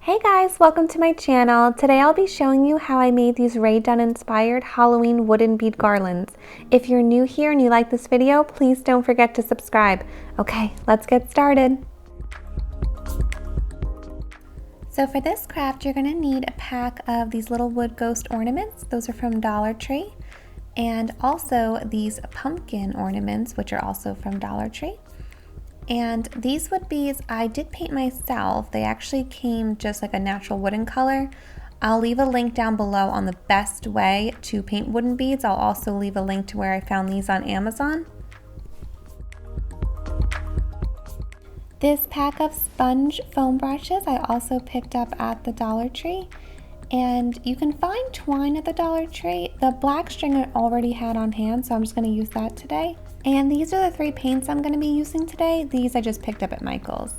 Hey guys, welcome to my channel. Today I'll be showing you how I made these RAE DUNN inspired Halloween wooden bead garlands. If you're new here and you like this video, please don't forget to subscribe. Okay, let's get started. So for this craft, you're gonna need a pack of these little wood ghost ornaments. Those are from Dollar Tree. And also these pumpkin ornaments, which are also from Dollar Tree. And these wood beads I did paint myself. They actually came just like a natural wooden color. I'll leave a link down below on the best way to paint wooden beads. I'll also leave a link to where I found these on Amazon. This pack of sponge foam brushes I also picked up at the Dollar Tree. And you can find twine at the Dollar Tree. The black string I already had on hand, so I'm just going to use that today. And these are the 3 paints I'm going to be using today. These I just picked up at Michael's.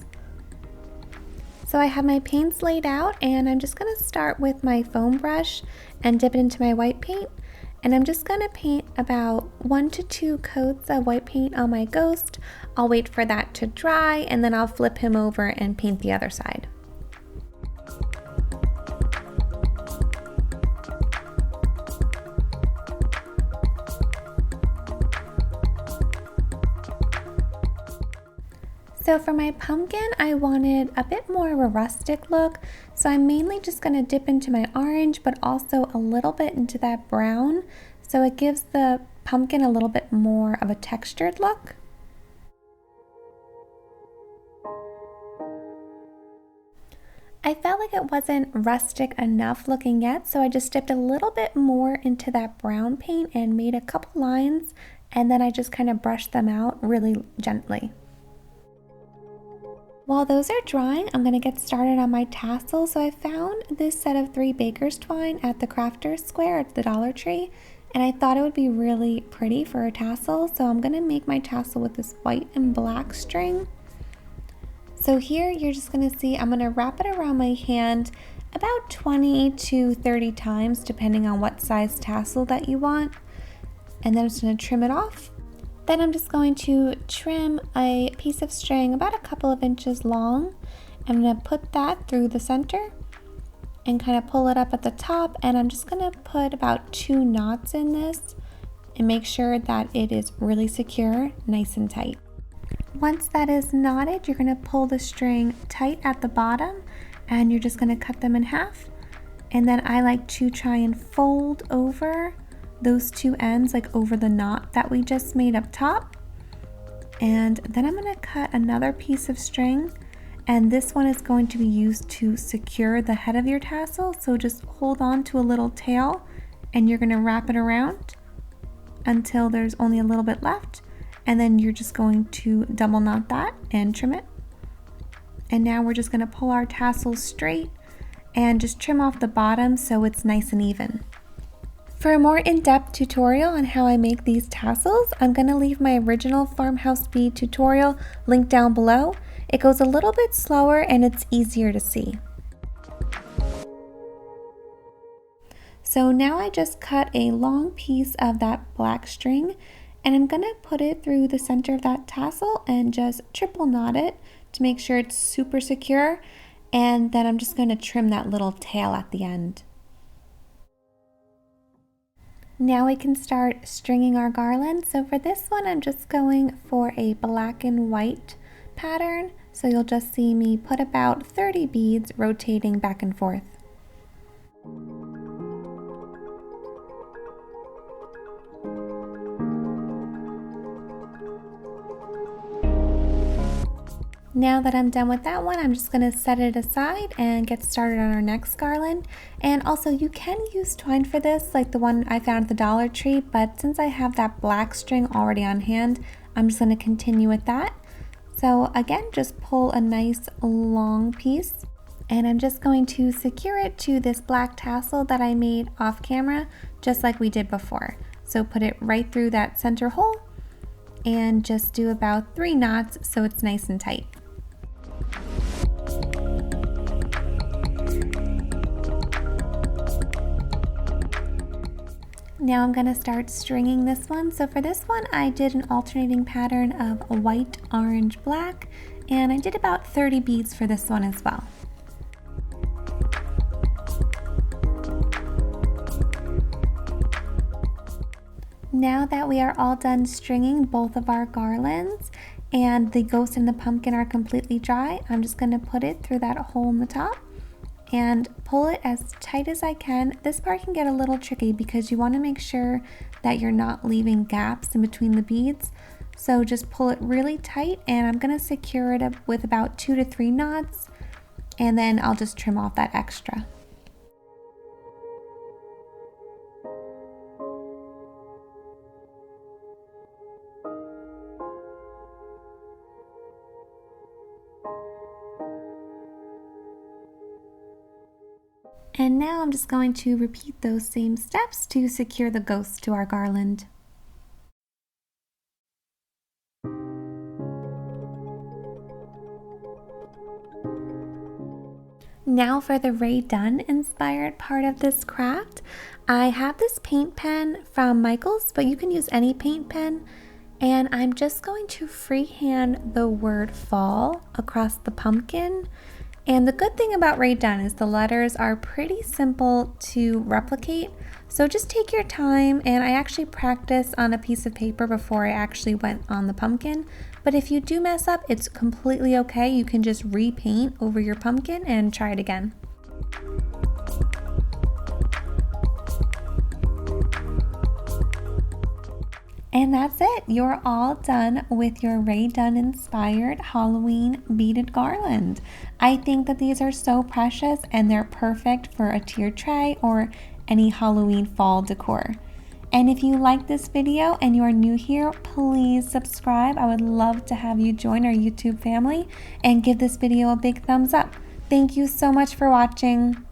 So I have my paints laid out, and I'm just going to start with my foam brush and dip it into my white paint. And I'm just going to paint about 1 to 2 coats of white paint on my ghost. I'll wait for that to dry, and then I'll flip him over and paint the other side. So for my pumpkin, I wanted a bit more of a rustic look, so I'm mainly just going to dip into my orange, but also a little bit into that brown, so it gives the pumpkin a little bit more of a textured look. I felt like it wasn't rustic enough looking yet, so I just dipped a little bit more into that brown paint and made a couple lines, and then I just kind of brushed them out really gently. While those are drying, I'm going to get started on my tassel. So I found this set of 3 baker's twine at the Crafter's Square at the Dollar Tree, and I thought it would be really pretty for a tassel. So I'm going to make my tassel with this white and black string. So here you're just going to see I'm going to wrap it around my hand about 20 to 30 times depending on what size tassel that you want, and then I'm just going to trim it off. Then I'm just going to trim a piece of string about a couple of inches long. I'm going to put that through the center and kind of pull it up at the top, and I'm just going to put about 2 knots in this and make sure that it is really secure, nice and tight. Once that is knotted, you're going to pull the string tight at the bottom, and you're just going to cut them in half. And then I like to try and fold over those 2 ends, like over the knot that we just made up top. And then I'm going to cut another piece of string, and this one is going to be used to secure the head of your tassel. So just hold on to a little tail, and you're going to wrap it around until there's only a little bit left, and then you're just going to double knot that and trim it. And now we're just going to pull our tassel straight and just trim off the bottom so it's nice and even. For a more in-depth tutorial on how I make these tassels, I'm going to leave my original farmhouse bead tutorial linked down below. It goes a little bit slower and it's easier to see. So now I just cut a long piece of that black string, and I'm going to put it through the center of that tassel and just triple knot it to make sure it's super secure, and then I'm just going to trim that little tail at the end. Now we can start stringing our garland. So for this one, I'm just going for a black and white pattern. So you'll just see me put about 30 beads rotating back and forth. Now that I'm done with that one, I'm just going to set it aside and get started on our next garland. And also, you can use twine for this, like the one I found at the Dollar Tree, but since I have that black string already on hand, I'm just going to continue with that. So again, just pull a nice long piece, and I'm just going to secure it to this black tassel that I made off camera, just like we did before. So put it right through that center hole and just do about 3 knots so it's nice and tight. Now I'm going to start stringing this one. So for this one, I did an alternating pattern of white, orange, black, and I did about 30 beads for this one as well. Now that we are all done stringing both of our garlands and the ghost and the pumpkin are completely dry, I'm just going to put it through that hole in the top and pull it as tight as I can. This part can get a little tricky because you want to make sure that you're not leaving gaps in between the beads. So just pull it really tight, and I'm going to secure it up with about 2 to 3 knots, and then I'll just trim off that extra. And now I'm just going to repeat those same steps to secure the ghost to our garland. Now for the RAE DUNN inspired part of this craft. I have this paint pen from Michaels, but you can use any paint pen. And I'm just going to freehand the word fall across the pumpkin. And the good thing about RAE DUNN is the letters are pretty simple to replicate. So just take your time, and I actually practiced on a piece of paper before I actually went on the pumpkin. But if you do mess up, it's completely okay. You can just repaint over your pumpkin and try it again. And that's it. You're all done with your RAE DUNN inspired Halloween beaded garland. I think that these are so precious and they're perfect for a tiered tray or any Halloween fall decor. And if you like this video and you are new here, please subscribe. I would love to have you join our YouTube family and give this video a big thumbs up. Thank you so much for watching.